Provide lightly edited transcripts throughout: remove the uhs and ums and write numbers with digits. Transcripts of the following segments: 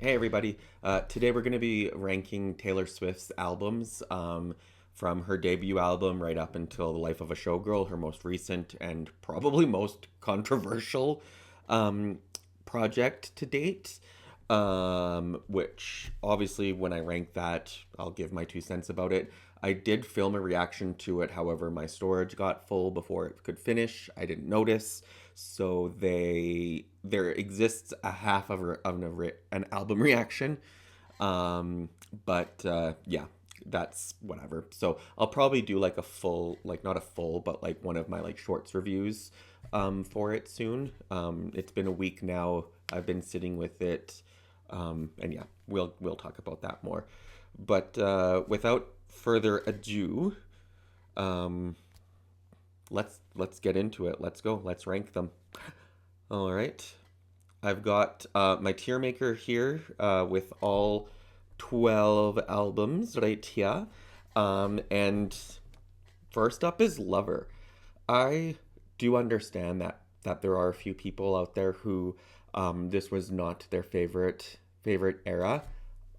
Hey everybody. Today we're going to be ranking Taylor Swift's albums from her debut album right up until The Life of a Showgirl, her most recent and probably most controversial um, project to date. Which obviously, when I rank that, I'll give my 2 cents about it. I did film a reaction to it, however, my storage got full before it could finish. I didn't notice, so there exists a half an album reaction. But yeah, that's whatever. So I'll probably do like a full, like not a full, but like one of my like shorts reviews for it soon. It's been a week now. I've been sitting with it, and yeah, we'll talk about that more. But without further ado, um, let's get into it. Let's go. Let's rank them. All right. I've got my tier maker here with all 12 albums right here. And first up is Lover. I do understand that there are a few people out there who this was not their favorite era.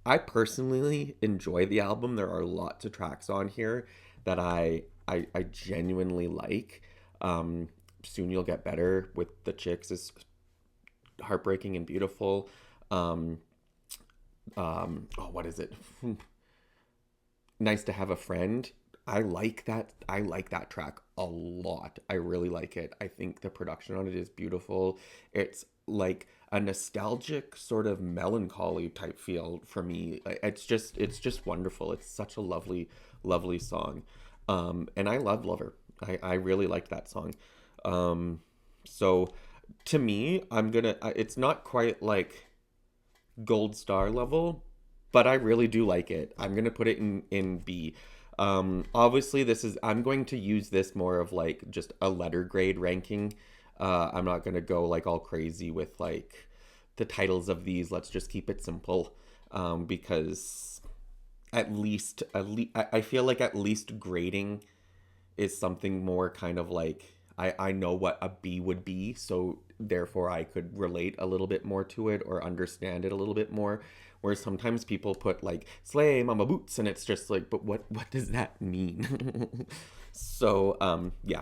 I personally enjoy the album. There are lots of tracks on here that I genuinely like. Um, Soon You'll Get Better with the Chicks is heartbreaking and beautiful. Um, oh, what is it? Nice to Have a Friend. I like that. I like that track a lot. I really like it. I think the production on it is beautiful. It's like a nostalgic sort of melancholy type feel for me. It's just wonderful. It's such a lovely song. And I love Lover. I really liked that song. Um, so to me, it's not quite like gold star level, but I really do like it. I'm gonna put it in B. Obviously, I'm going to use this more of like just a letter grade ranking. I'm not gonna go like all crazy with like the titles of these. Let's just keep it simple, because I feel like at least grading is something more kind of like I know what a B would be, so therefore I could relate a little bit more to it or understand it a little bit more. Whereas sometimes people put like slay mama boots and it's just like, but what does that mean? So yeah,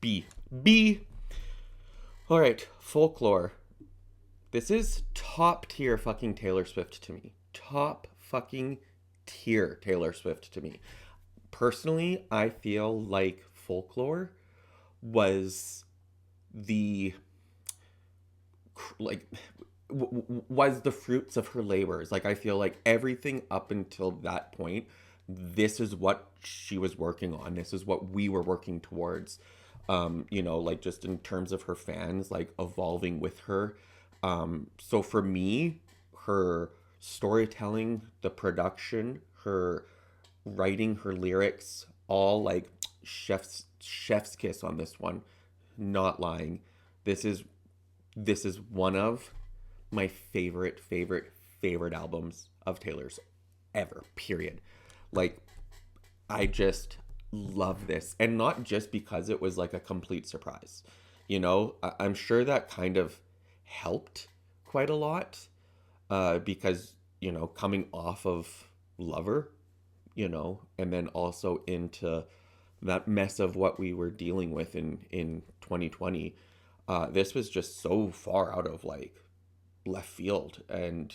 B. B. All right, Folklore. This is top tier fucking Taylor Swift to me. Top fucking tier Taylor Swift to me. Personally, I feel like Folklore was the like was the fruits of her labors. Like I feel like everything up until that point, this is what she was working on. This is what we were working towards. Like just in terms of her fans, like evolving with her. So for me, her storytelling, the production, her writing, her lyrics, all like chef's kiss on this one. Not lying. This is this is one of my favorite albums of Taylor's ever. Period. Like I just love this, and not just because it was like a complete surprise. I'm sure that kind of helped quite a lot, because coming off of Lover, and then also into that mess of what we were dealing with in 2020. This was just so far out of like left field, and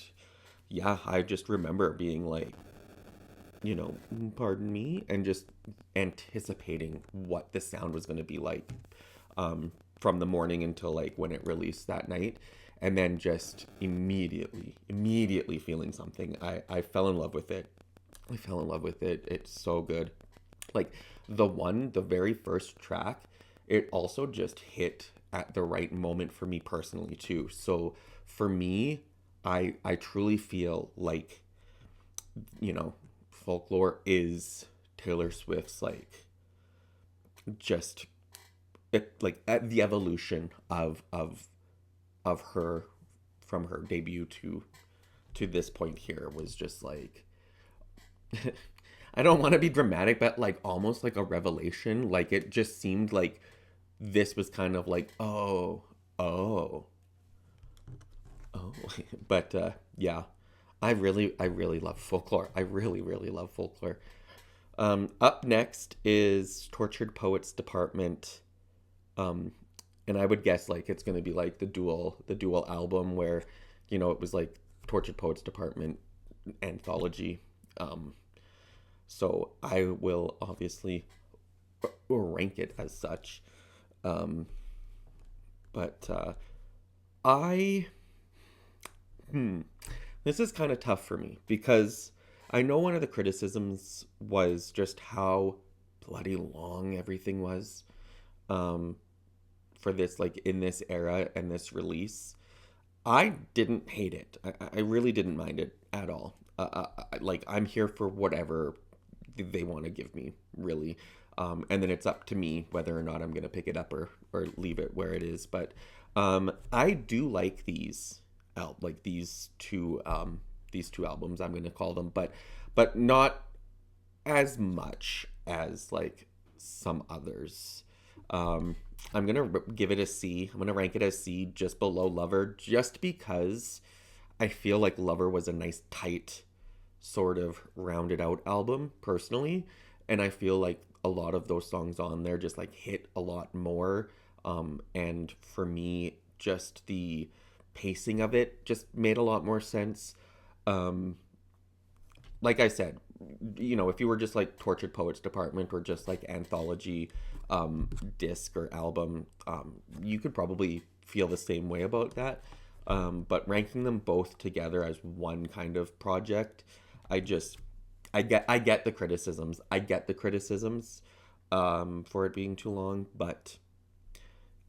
yeah, I just remember being like, pardon me, and just anticipating what the sound was going to be like, from the morning until like when it released that night, and then just immediately feeling something. I fell in love with it. I fell in love with it. It's so good. Like the very first track, it also just hit at the right moment for me personally too. So for me, I truly feel like, you know, Folklore is Taylor Swift's like just like at the evolution of her from her debut to this point here was just like I don't want to be dramatic, but like almost like a revelation. Like it just seemed like this was kind of like, oh, Oh, but yeah, I really love folklore. I really, really love folklore. Up next is Tortured Poets Department. Um, and I would guess like it's gonna be like the dual album where, it was like Tortured Poets Department Anthology. Um, so I will obviously rank it as such. Um, but I hmm, this is kind of tough for me because I know one of the criticisms was just how bloody long everything was. Um, for this like in this era and this release. I didn't hate it. I really didn't mind it at all. Like I'm here for whatever they want to give me, really. And then it's up to me whether or not I'm gonna pick it up or leave it where it is. But I do like like these two albums. I'm gonna call them, but not as much as like some others. Um, I'm gonna give it a C. I'm gonna rank it as C, just below Lover, just because I feel like Lover was a nice, tight, sort of rounded out album personally, and I feel like a lot of those songs on there just like hit a lot more. And for me, just the pacing of it just made a lot more sense. Um, like I said, if you were just like Tortured Poets Department or just like anthology disc or album, you could probably feel the same way about that. But ranking them both together as one kind of project, I just I get the criticisms. I get the criticisms for it being too long, but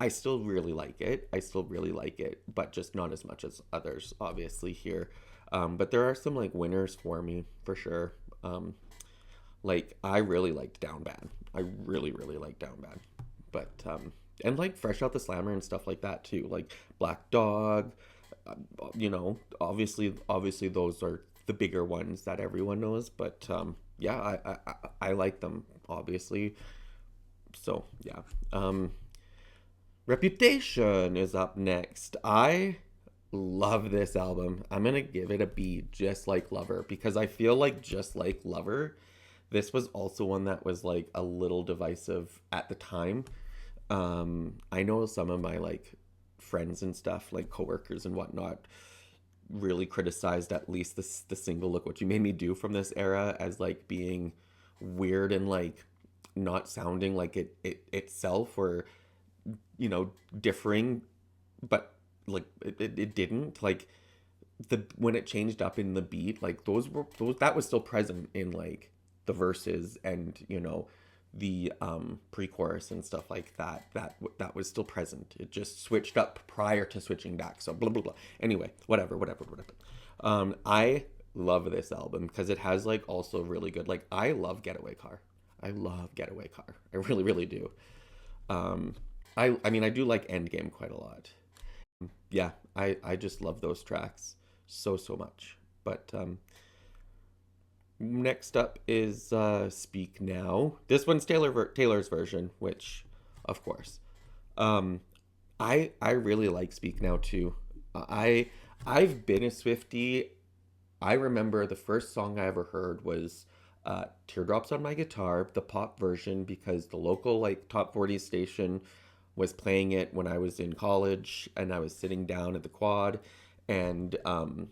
I still really like it. I still really like it, but just not as much as others, obviously, here. But there are some like winners for me for sure. Um, like I really liked Down Bad. I really, really liked Down Bad. But and like Fresh Out the Slammer and stuff like that too. Like Black Dog, obviously those are the bigger ones that everyone knows. But yeah, I like them obviously. So yeah. Reputation is up next. I love this album. I'm gonna give it a B, just like Lover, because I feel like just like Lover, this was also one that was like a little divisive at the time. I know some of my like friends and stuff, like coworkers and whatnot, really criticized at least the single "Look What You Made Me Do" from this era as like being weird and like not sounding like it itself, or differing, but like it didn't like when it changed up in the beat, like those that was still present in like the verses and the pre-chorus and stuff like that was still present. It just switched up prior to switching back, so blah blah blah. Anyway, whatever. I love this album because it has like also really good, like I love Getaway Car. I love Getaway Car. I really, really do. um I mean, I do like Endgame quite a lot. Yeah, I just love those tracks so much. But next up is Speak Now. This one's Taylor's version, which, of course, um, I really like Speak Now too. I I've been a Swiftie. I remember the first song I ever heard was Teardrops on My Guitar, the pop version, because the local like top 40 station was playing it when I was in college and I was sitting down at the quad, and well,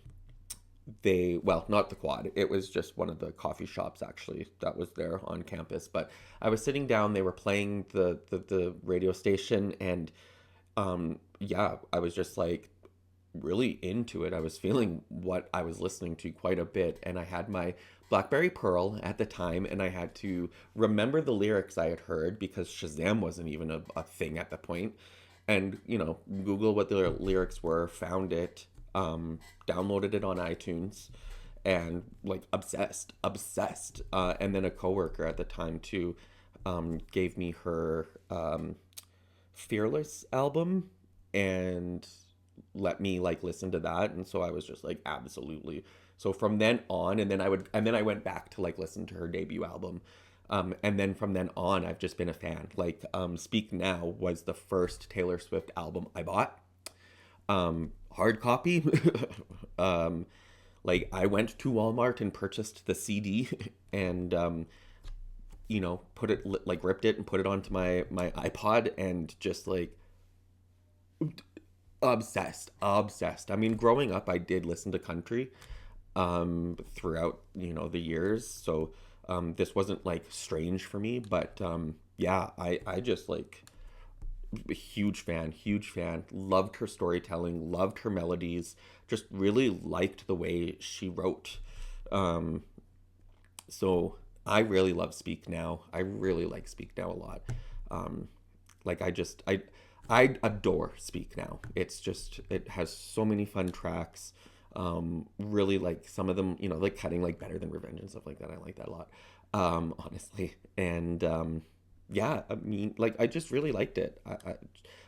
not the quad, it was just one of the coffee shops actually that was there on campus. But I was sitting down, they were playing the radio station, and yeah, I was just like really into it. I was feeling what I was listening to quite a bit, and I had my BlackBerry Pearl at the time, and I had to remember the lyrics I had heard because Shazam wasn't even a thing at the point. And Google what the lyrics were, found it, downloaded it on iTunes, and like obsessed. And then a coworker at the time too gave me her Fearless album and let me like listen to that, and so I was just like absolutely. So from then on, and then I went back to like listen to her debut album, and then from then on I've just been a fan. Like Speak Now was the first Taylor Swift album I bought. Hard copy. um, like I went to Walmart and purchased the CD and put it like ripped it and put it onto my iPod and just like obsessed. I mean, growing up, I did listen to country throughout the years, so this wasn't like strange for me. But yeah, I just like a huge fan. Loved her storytelling, loved her melodies, just really liked the way she wrote. Um, so I really love Speak Now. I really like Speak Now a lot. Um, like I adore Speak Now. It's just it has so many fun tracks. Really like some of them, like cutting like better than Revenge and stuff like that. I like that a lot. Honestly. And yeah, I mean, like I just really liked it.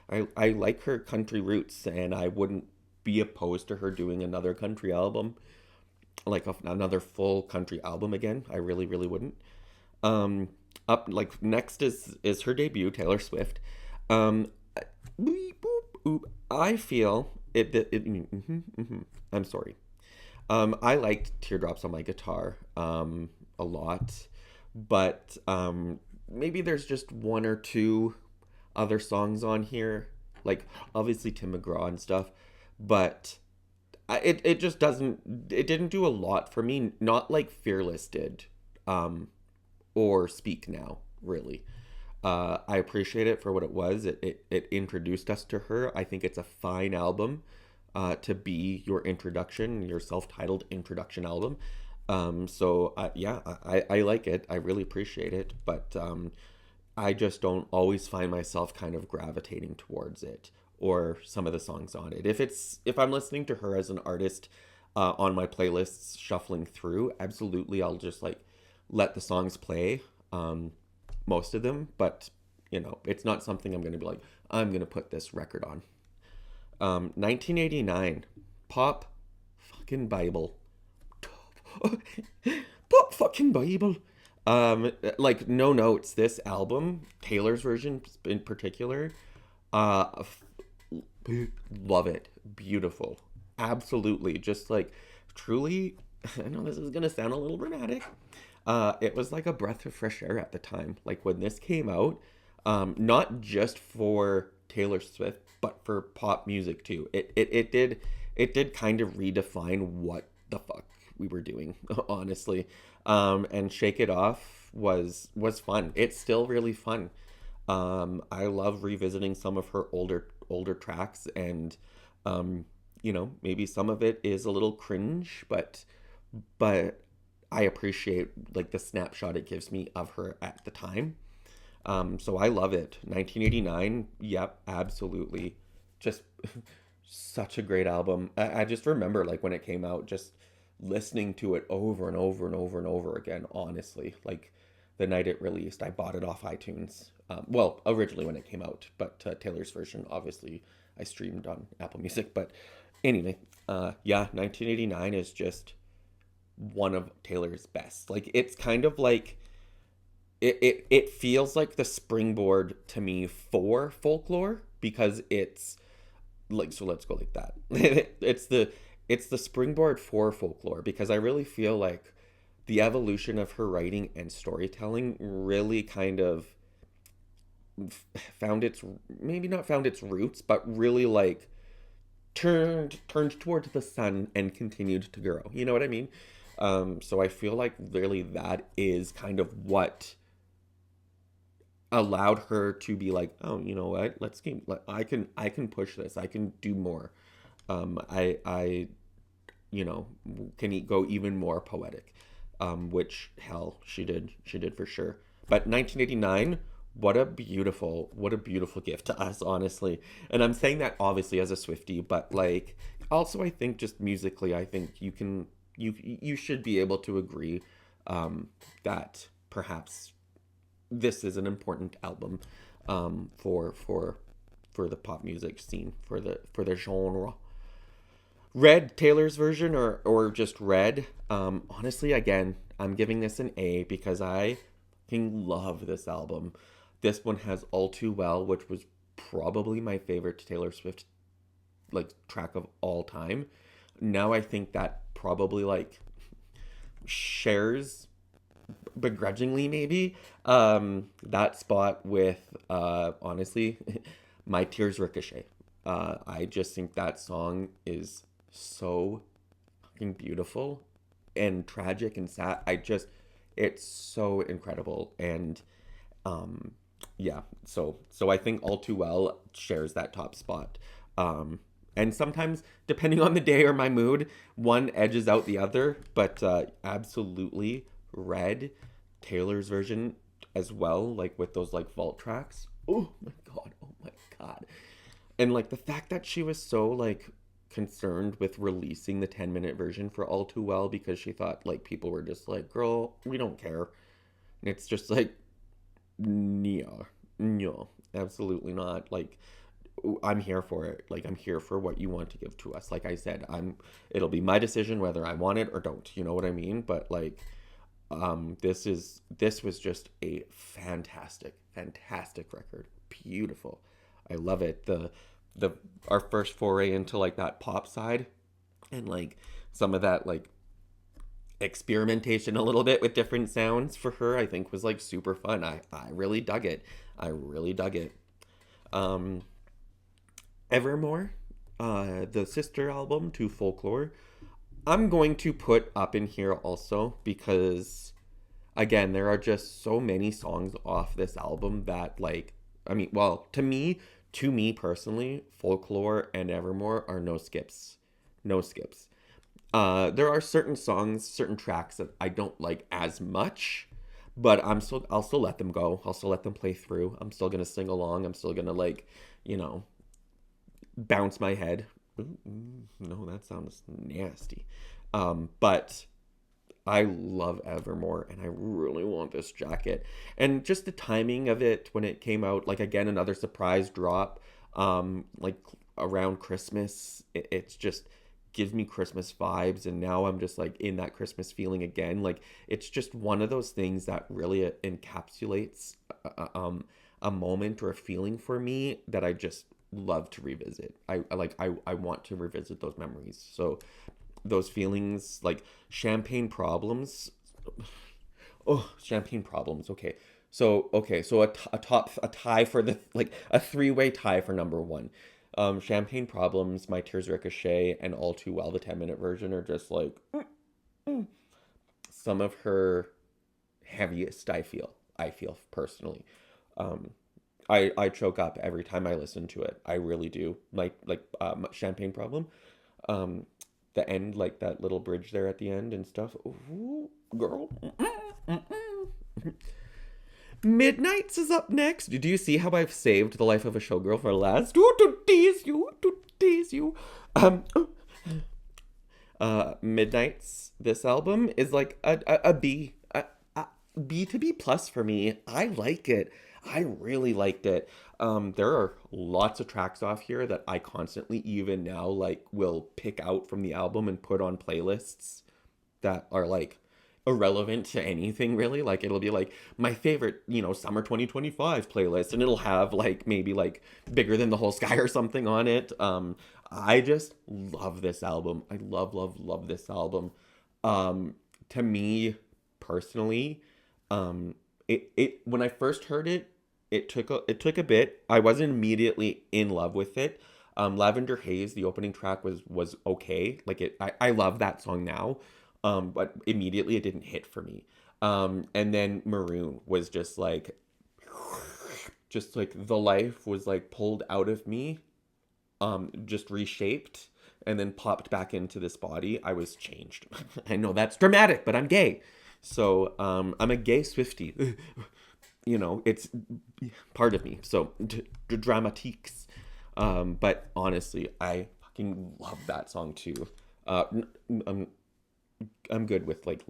I like her country roots, and I wouldn't be opposed to her doing another country album, like another full country album again. I really wouldn't. Um, Up like next is her debut, Taylor Swift. Um, Beep, boop, oop. I feel I'm sorry. I liked Teardrops on My Guitar a lot, but maybe there's just one or two other songs on here, like obviously Tim McGraw and stuff, but it just it didn't do a lot for me. Not like Fearless did, um, or Speak Now, really. I appreciate it for what it was. It introduced us to her. I think it's a fine album to be your introduction, your self-titled introduction album. So yeah, I like it. I really appreciate it, but I just don't always find myself kind of gravitating towards it or some of the songs on it. If I'm listening to her as an artist on my playlists, shuffling through, absolutely, I'll just like let the songs play. Most of them, but it's not something I'm going to be like, I'm going to put this record on. 1989, Pop fucking Bible. Pop fucking Bible. Like no notes. This album, Taylor's version in particular, uh, love it. Beautiful. Absolutely. Just like truly, I know this is going to sound a little dramatic. It was like a breath of fresh air at the time. Like when this came out, not just for Taylor Swift, but for pop music too. It did kind of redefine what the fuck we were doing, honestly. And Shake It Off was fun. It's still really fun. I love revisiting some of her older tracks, and maybe some of it is a little cringe, but I appreciate like the snapshot it gives me of her at the time. So I love it. 1989, yep, absolutely. Just such a great album. I just remember like when it came out, just listening to it over and over and over and over again, honestly. Like the night it released, I bought it off iTunes. Well, originally when it came out, but Taylor's version, obviously, I streamed on Apple Music. But anyway, yeah, 1989 is just one of Taylor's best. Like it's kind of like it feels like the springboard to me for Folklore, because it's like, so let's go like that. It's the springboard for Folklore, because I really feel like the evolution of her writing and storytelling really kind of found its, maybe not found its roots, but really like turned towards the sun and continued to grow. You know what I mean? So I feel like really that is kind of what allowed her to be like, oh, you know what? Let's keep. I can push this. I can do more. I can go even more poetic. Which hell she did for sure. But 1989, what a beautiful gift to us, honestly. And I'm saying that obviously as a Swiftie, but like also I think just musically, I think you should be able to agree that perhaps this is an important album for the pop music scene, for the genre. Red, Taylor's version, or just Red. Honestly, again, I'm giving this an A because I fucking love this album. This one has All Too Well, which was probably my favorite Taylor Swift like track of all time. Now I think that probably like shares begrudgingly maybe that spot with honestly My Tears Ricochet. I just think that song is so fucking beautiful and tragic and sad. It's so incredible. And um yeah, so I think All Too Well shares that top spot. And sometimes, depending on the day or my mood, one edges out the other, but absolutely Red, Taylor's version as well, like with those like vault tracks. Oh my god, oh my god. And like the fact that she was so like concerned with releasing the 10-minute version for All Too Well because she thought like people were just like, girl, we don't care. And it's just like, no, no, absolutely not. Like, I'm here for it. Like, I'm here for what you want to give to us. Like I said, it'll be my decision whether I want it or don't. You know what I mean? But like, this was just a fantastic, fantastic record. Beautiful. I love it. The our first foray into like that pop side and like some of that like experimentation a little bit with different sounds for her, I think was like super fun. I really dug it. I really dug it. Um Evermore, the sister album to Folklore, I'm going to put up in here also because again, there are just so many songs off this album that like I mean, well, to me personally, Folklore and Evermore are no skips. No skips. There are certain songs, certain tracks that I don't like as much, but I'll still let them go. I'll still let them play through. I'm still gonna sing along. I'm still gonna like, you know, bounce my head. Ooh, no, that sounds nasty. But I love Evermore and I really want this jacket. And just the timing of it when it came out, like again, another surprise drop, like around Christmas. It's just gives me Christmas vibes. And now I'm just like in that Christmas feeling again. Like it's just one of those things that really encapsulates a moment or a feeling for me that I just love to revisit. I want to revisit those memories. So those feelings like Champagne Problems. Oh, Champagne Problems. So a tie for the like a three-way tie for number one. Champagne Problems, My Tears Ricochet, and All Too Well, the 10-minute version, are just like some of her heaviest. I feel personally. Um, I choke up every time I listen to it. I really do. Champagne Problem. Um, the end, like that little bridge there at the end and stuff. Ooh, girl. Midnight's is up next. Do you see how I've saved The Life of a Showgirl for last? Ooh, to tease you, to tease you. Midnight's, this album is like a B. A B to B plus for me. I like it. I really liked it. There are lots of tracks off here that I constantly, even now, like will pick out from the album and put on playlists that are like irrelevant to anything really. Like it'll be like my favorite, summer 2025 playlist, and it'll have like maybe like Bigger Than the Whole Sky or something on it. I just love this album. I love this album. To me personally, it when I first heard it, it took a bit. I wasn't immediately in love with it. Lavender Haze, the opening track was okay. Like I love that song now. But immediately it didn't hit for me. And then Maroon was just like the life was like pulled out of me, just reshaped and then popped back into this body. I was changed. I know that's dramatic, but I'm gay. So, I'm a gay Swiftie. It's part of me. So, dramatiques. But honestly, I fucking love that song too. I'm good with like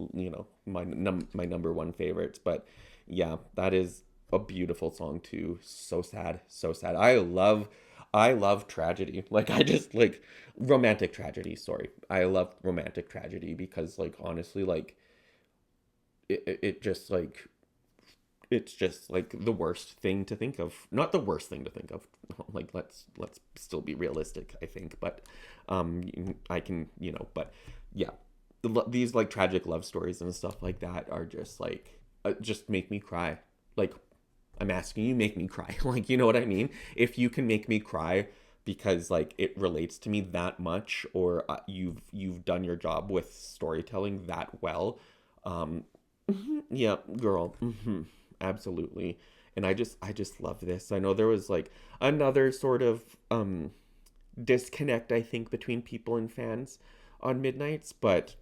my number one favorites, but yeah, that is a beautiful song too. So sad, so sad. I love tragedy. Like I just like romantic tragedy. Sorry, I love romantic tragedy because like honestly, like it just like it's just like the worst thing to think of. Not the worst thing to think of. Like let's still be realistic, I think. But I can, but yeah, these like tragic love stories and stuff like that are just like just make me cry. Like I'm asking you, make me cry. Like, you know what I mean? If you can make me cry because like it relates to me that much, or you've done your job with storytelling that well, um yeah, girl. Absolutely. And I just love this. I know there was like another sort of disconnect, I think, between people and fans on Midnights, but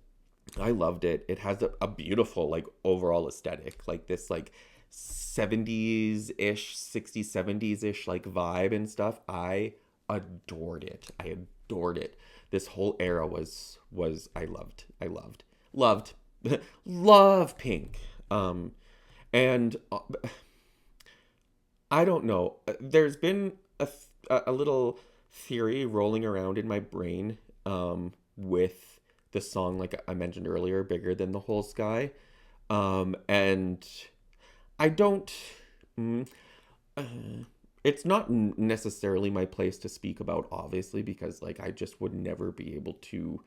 I loved it. It has a beautiful like overall aesthetic, like this like 70s ish, 60s, 70s ish like vibe and stuff. I adored it. I adored it. This whole era was loved love Pink. And I don't know. There's been a little theory rolling around in my brain with the song, like I mentioned earlier, Bigger Than the Whole Sky. And I don't. Mm, uh, it's not necessarily my place to speak about, obviously, because like I just would never be able to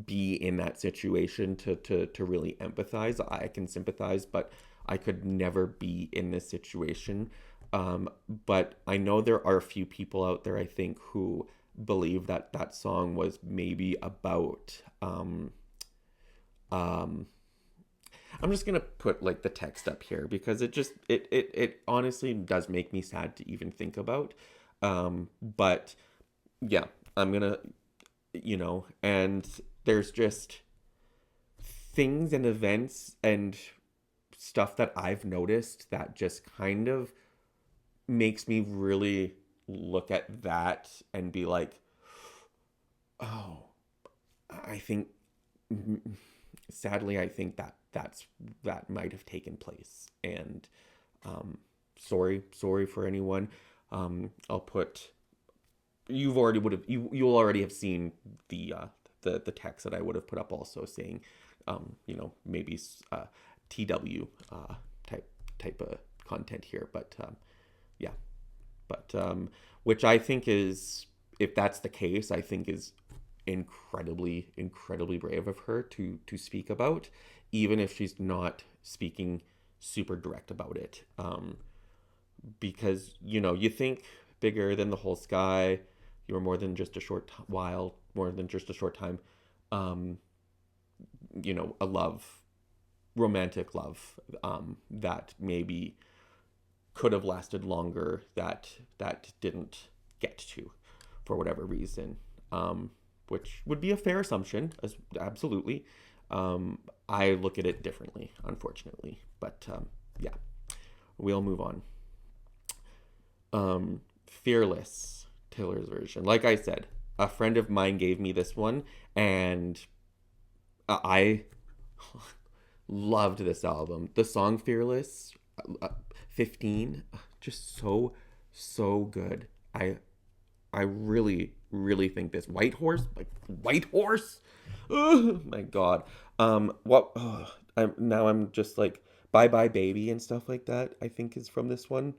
be in that situation to really empathize. I can sympathize, but I could never be in this situation. But I know there are a few people out there, I think, who believe that that song was maybe about um I'm just gonna put like the text up here because it honestly does make me sad to even think about. But yeah, I'm gonna, and there's just things and events and stuff that I've noticed that just kind of makes me really look at that and be like, oh, I think, sadly, I think that might have taken place. And sorry for anyone. I'll put you'll already have seen the text that I would have put up also saying, maybe TW type of content here, but yeah, but which I think is, if that's the case, I think is incredibly brave of her to speak about, even if she's not speaking super direct about it. Because you think bigger than the whole sky, you were more than just a more than just a short time. Um, a romantic love, that maybe could have lasted longer, that didn't get to, for whatever reason. Which would be a fair assumption, as absolutely. I look at it differently, unfortunately. But yeah, we'll move on. Fearless, Taylor's version. Like I said, a friend of mine gave me this one, and I loved this album. The song Fearless, 15, just so good. I really think this White Horse. Oh my god. What? Oh, I'm just like Bye Bye Baby and stuff like that. I think is from this one.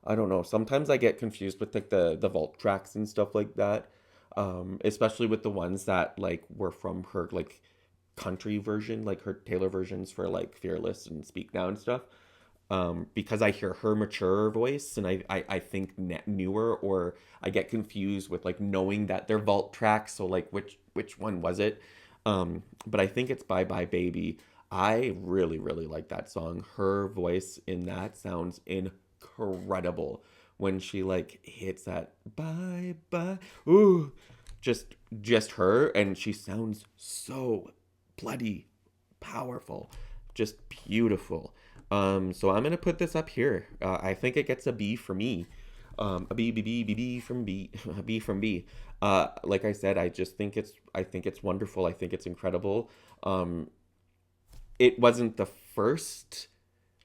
I don't know. Sometimes I get confused with like the vault tracks and stuff like that. Especially with the ones that like were from her like country version, like her Taylor versions for like Fearless and Speak Now and stuff. Because I hear her mature voice and I think newer, or I get confused with like knowing that they're vault tracks. So like which one was it? But I think it's Bye Bye Baby. I really like that song. Her voice in that sounds incredible when she like hits that bye bye. Ooh, just her, and she sounds so bloody powerful, just beautiful. So I'm gonna put this up here. I think it gets a B for me. A B from B, a B from B. Like I said, I think it's wonderful. I think it's incredible. It wasn't the first,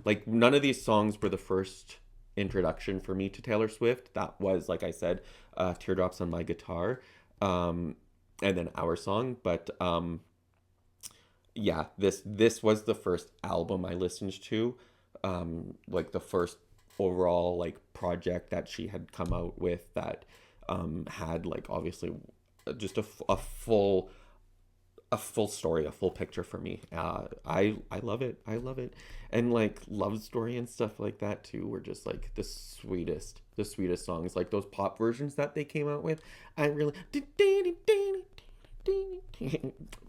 like none of these songs were the first introduction for me to Taylor Swift. That was, like I said, Teardrops on My Guitar, and then Our Song. But yeah, this was the first album I listened to like the first overall like project that she had come out with that had like obviously just a full story, a full picture for me. I love it. I love it. And like love story and stuff like that too were just like the sweetest songs. Like those pop versions that they came out with. I really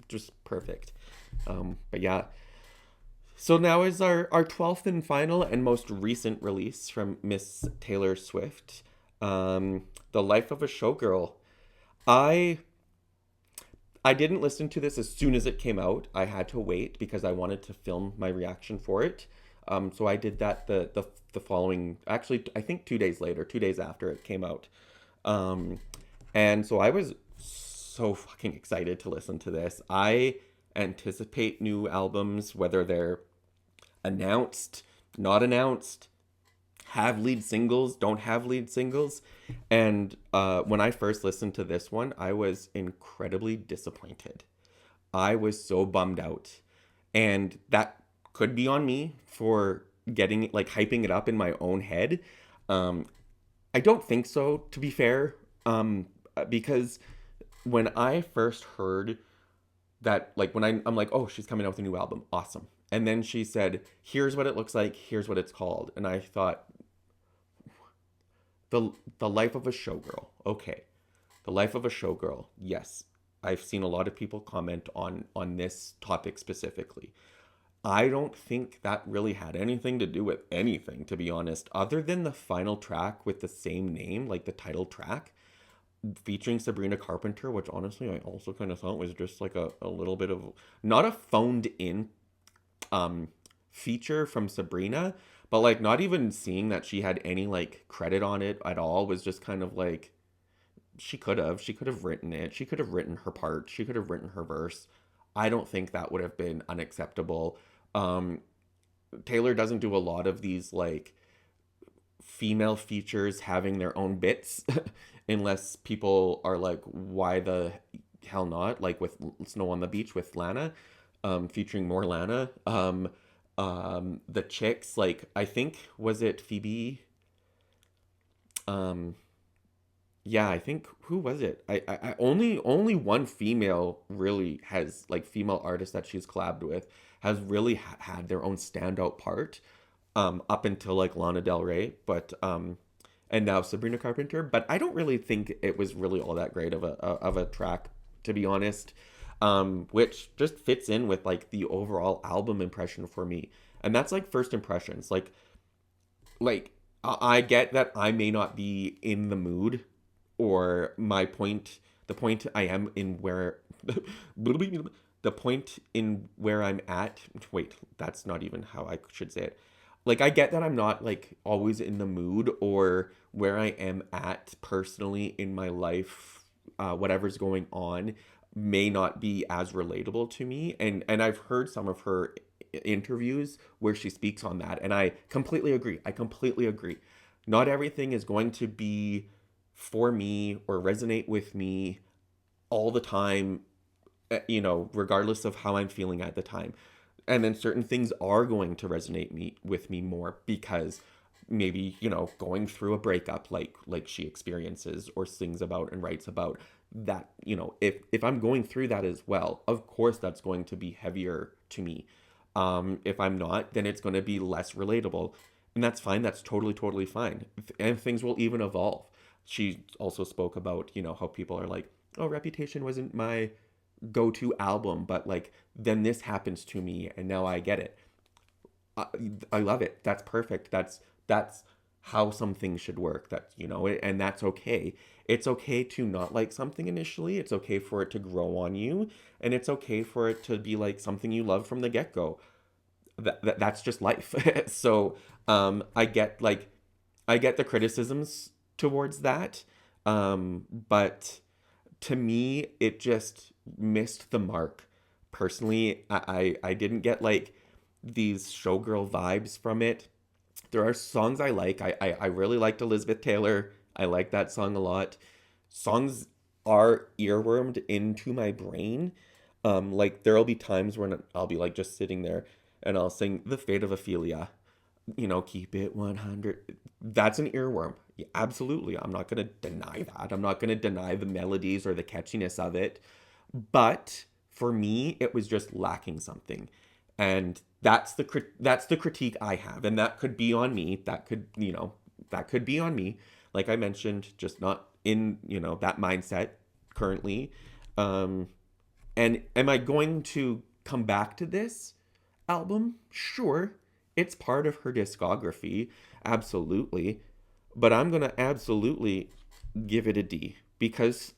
just perfect. But yeah. So now is our 12th and final and most recent release from Miss Taylor Swift. The Life of a Showgirl. I I didn't listen to this as soon as it came out. I had to wait because I wanted to film my reaction for it. So I did that the following, actually, I think 2 days later, 2 days after it came out. Um, and so I was so fucking excited to listen to this. I anticipate new albums, whether they're announced, not announced, have lead singles, don't have lead singles. And when I first listened to this one, I was incredibly disappointed. I was so bummed out. And that could be on me for getting, like, hyping it up in my own head. Um, I don't think so, to be fair, because when I first heard that, like, I'm like, oh, she's coming out with a new album, awesome. And then she said, here's what it looks like, here's what it's called. And I thought, the life of a showgirl. Okay. The life of a showgirl. Yes. I've seen a lot of people comment on this topic specifically. I don't think that really had anything to do with anything, to be honest, other than the final track with the same name, like the title track, featuring Sabrina Carpenter, which honestly I also kind of thought was just like a little bit of not a phoned in um feature from Sabrina, but like not even seeing that she had any like credit on it at all was just kind of like she could have written it. She could have written her part. She could have written her verse. I don't think that would have been unacceptable. Um Taylor doesn't do a lot of these like female features having their own bits unless people are like, why the hell not? Like with Snow on the Beach with Lana, featuring more Lana. The chicks, like I think was it Phoebe? Um, yeah, I think who was it? I only one female really has like female artist that she's collabed with has really had their own standout part up until like Lana Del Rey, but and now Sabrina Carpenter, but I don't really think it was really all that great of a track, to be honest. Which just fits in with like the overall album impression for me, and that's like first impressions. Like I get that I may not be in the mood, or the point I am in where the point in where I'm at. Wait, that's not even how I should say it. Like I get that I'm not like always in the mood or where I am at personally in my life, whatever's going on may not be as relatable to me, and I've heard some of her interviews where she speaks on that, and I completely agree. I completely agree. Not everything is going to be for me or resonate with me all the time, regardless of how I'm feeling at the time. And then certain things are going to resonate me with me more because maybe, going through a breakup like she experiences or sings about and writes about that, if I'm going through that as well, of course that's going to be heavier to me. If I'm not, then it's going to be less relatable. And that's fine. That's totally fine. And things will even evolve. She also spoke about, how people are like, oh, Reputation wasn't my go-to album, but like then this happens to me and now I get it. I, I love it. That's perfect. That's how some things should work. And that's okay. It's okay to not like something initially. It's okay for it to grow on you, and it's okay for it to be like something you love from the get-go. That's just life. So I get the criticisms towards that, but to me it just missed the mark. Personally, I didn't get like these showgirl vibes from it. There are songs I like. I really liked Elizabeth Taylor. I like that song a lot. Songs are earwormed into my brain. Like there'll be times when I'll be like just sitting there and I'll sing The Fate of Ophelia. keep it 100. That's an earworm. Yeah, absolutely. I'm not going to deny that. I'm not going to deny the melodies or the catchiness of it. But for me, it was just lacking something. And that's the critique I have. And that could be on me. That could be on me. Like I mentioned, just not in, that mindset currently. Um, and am I going to come back to this album? Sure. It's part of her discography. Absolutely. But I'm going to absolutely give it a D because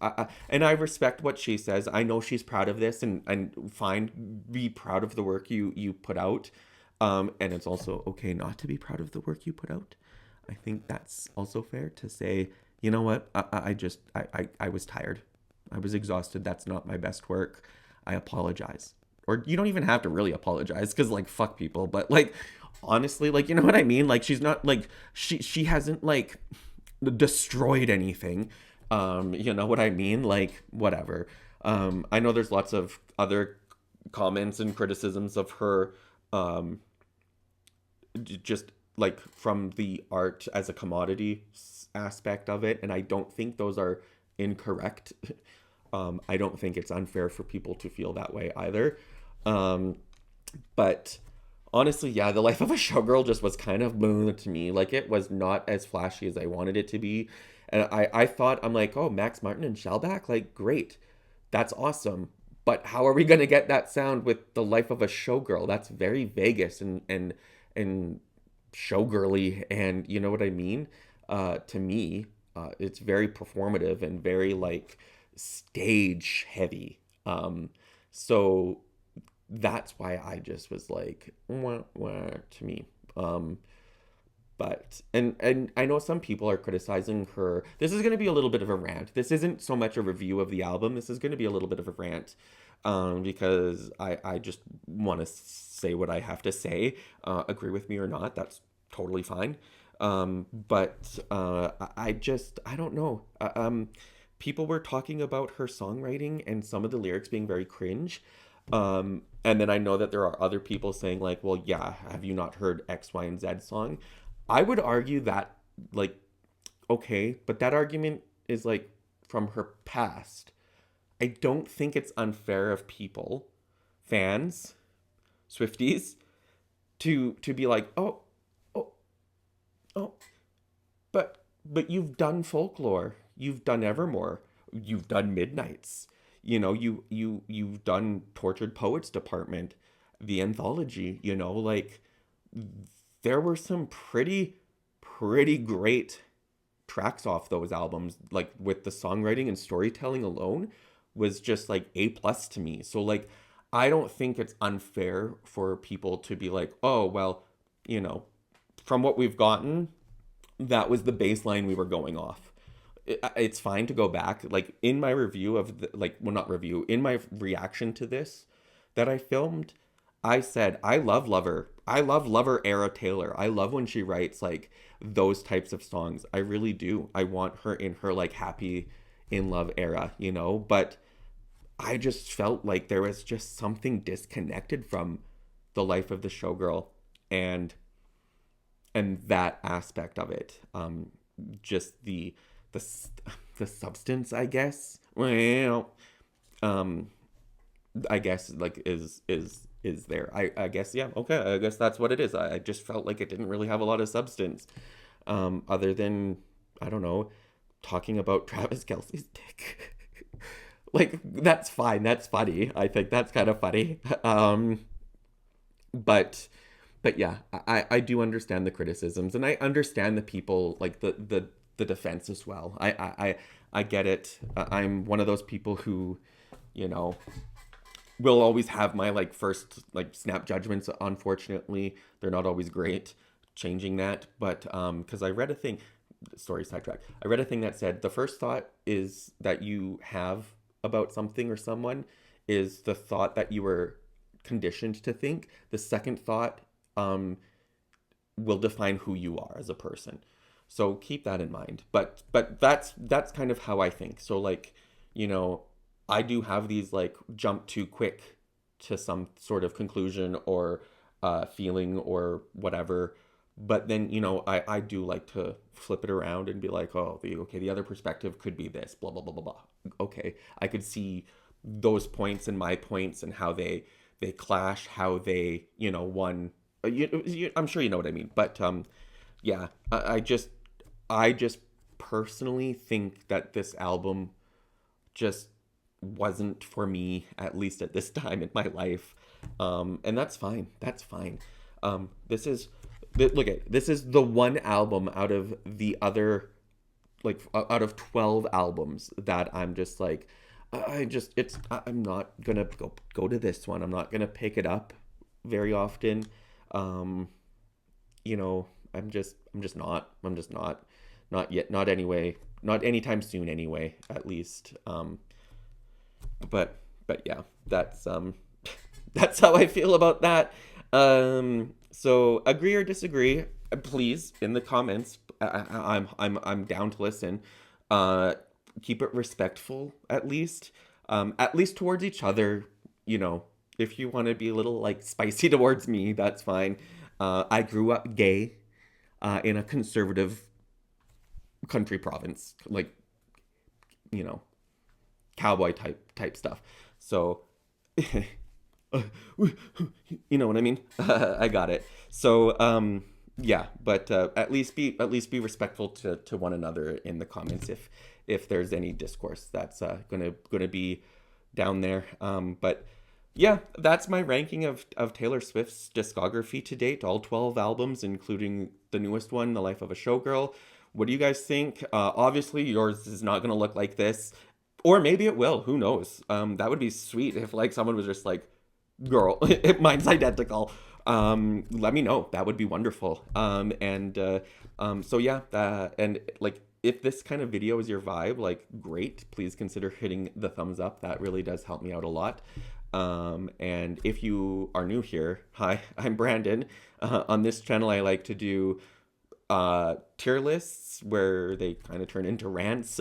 and I respect what she says. I know she's proud of this and fine, be proud of the work you put out. And it's also okay not to be proud of the work you put out. I think that's also fair to say, you know what? I was tired. I was exhausted. That's not my best work. I apologize. Or you don't even have to really apologize because like fuck people. But like honestly, like you know what I mean? Like she's not like she hasn't like destroyed anything. You know what I mean? Like whatever. I know there's lots of other comments and criticisms of her just like from the art as a commodity aspect of it, and I don't think those are incorrect. I don't think it's unfair for people to feel that way either. But honestly, yeah, the Life of a Showgirl just was kind of to me. Like it was not as flashy as I wanted it to be. And I thought, I'm like, oh, Max Martin and Shellback, like great. That's awesome. But how are we gonna get that sound with the Life of a Showgirl? That's very Vegas and showgirly, and you know what I mean? To me, it's very performative and very like stage heavy. So that's why I just was like, wah, wah, to me. But and I know some people are criticizing her. This is going to be a little bit of a rant. This isn't so much a review of the album. This is going to be a little bit of a rant, because I just want to say what I have to say. Agree with me or not, that's totally fine. But I don't know. People were talking about her songwriting and some of the lyrics being very cringe. And then I know that there are other people saying like, well, yeah, have you not heard X, Y, and Z song? I would argue that like, okay, but that argument is like from her past. I don't think it's unfair of people, fans, Swifties, to be like, oh, oh, but you've done Folklore, you've done Evermore, you've done Midnights, you've done Tortured Poets Department, the Anthology, like there were some pretty great tracks off those albums, like with the songwriting and storytelling alone was just like A+ to me. So like I don't think it's unfair for people to be like, oh well, from what we've gotten, that was the baseline we were going off. It's fine to go back. Like in my review of not review, in my reaction to this that I filmed, I said I love Lover. I love Lover era Taylor. I love when she writes like those types of songs. I really do. I want her in her like happy in love era, but I just felt like there was just something disconnected from the Life of the Showgirl and that aspect of it. Just the substance, I guess. Well, I guess like is there. I guess, yeah, okay, I guess that's what it is. I just felt like it didn't really have a lot of substance, other than, I don't know, talking about Travis Kelce's dick. Like that's fine, that's funny. I think that's kind of funny. But yeah, I do understand the criticisms, and I understand the people like the defense as well. I get it. I'm one of those people who, will always have my like first like snap judgments. Unfortunately, they're not always great. Changing that, but because I read a thing, sorry, sidetrack. I read a thing that said the first thought is that you have about something or someone is the thought that you were conditioned to think. The second thought will define who you are as a person. So keep that in mind. But that's kind of how I think. So like, I do have these like jump too quick to some sort of conclusion or feeling or whatever. But then, you know, I do like to flip it around and be like, oh, the other perspective could be this, blah, blah, blah, blah, blah. Okay, I could see those points and my points and how they clash, how they, you know, one, I'm sure you know what I mean. But yeah, I just personally think that this album just wasn't for me, at least at this time in my life. And that's fine. That's fine. This is look at this is the one album out of the other like out of 12 albums that I'm just like I'm not gonna go to this one. I'm not gonna pick it up very often. Um, you know, I'm just not yet, not anyway, not anytime soon anyway, at least. But yeah, that's that's how I feel about that. So agree or disagree, please in the comments. I'm down to listen. Uh, Keep it respectful at least towards each other. You know, if you want to be a little like spicy towards me, that's fine. I grew up gay, in a conservative country province, like, you know, cowboy type stuff. So you know what I mean. I got it. So yeah, but at least be respectful to one another in the comments if there's any discourse that's gonna be down there. But yeah, that's my ranking of Taylor Swift's discography to date, all 12 albums, including the newest one, The Life of a Showgirl. What do you guys think? Obviously, yours is not going to look like this. Or maybe it will. Who knows? That would be sweet if like someone was just like, girl, mine's identical. Let me know. That would be wonderful. So yeah, and like if this kind of video is your vibe, like great, please consider hitting the thumbs up. That really does help me out a lot. And if you are new here, hi, I'm Brandon. On this channel, I like to do tier lists where they kind of turn into rants.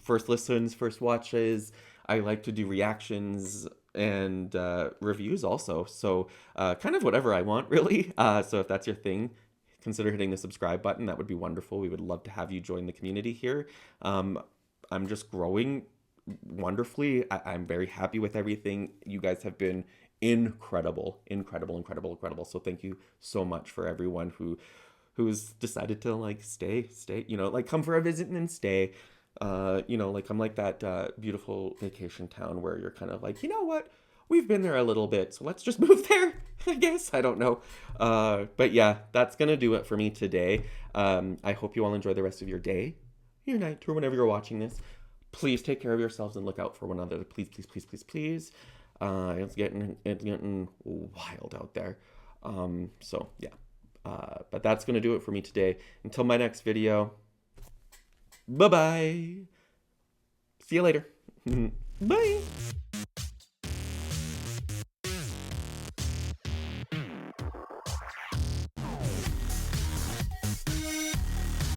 First listens, first watches. I like to do reactions and reviews also. So kind of whatever I want, really. So if that's your thing, consider hitting the subscribe button. That would be wonderful. We would love to have you join the community here. I'm just growing wonderfully. I'm very happy with everything. You guys have been incredible. So thank you so much for everyone who's decided to like stay, you know, like come for a visit and then stay. You know, like I'm like that beautiful vacation town where you're kind of like, you know what? We've been there a little bit, so let's just move there, I guess. I don't know. But yeah, that's gonna do it for me today. I hope you all enjoy the rest of your day, your night, or whenever you're watching this. Please take care of yourselves and look out for one another. Please. It's getting wild out there. So yeah. But that's going to do it for me today. Until my next video, bye-bye. See you later. Bye.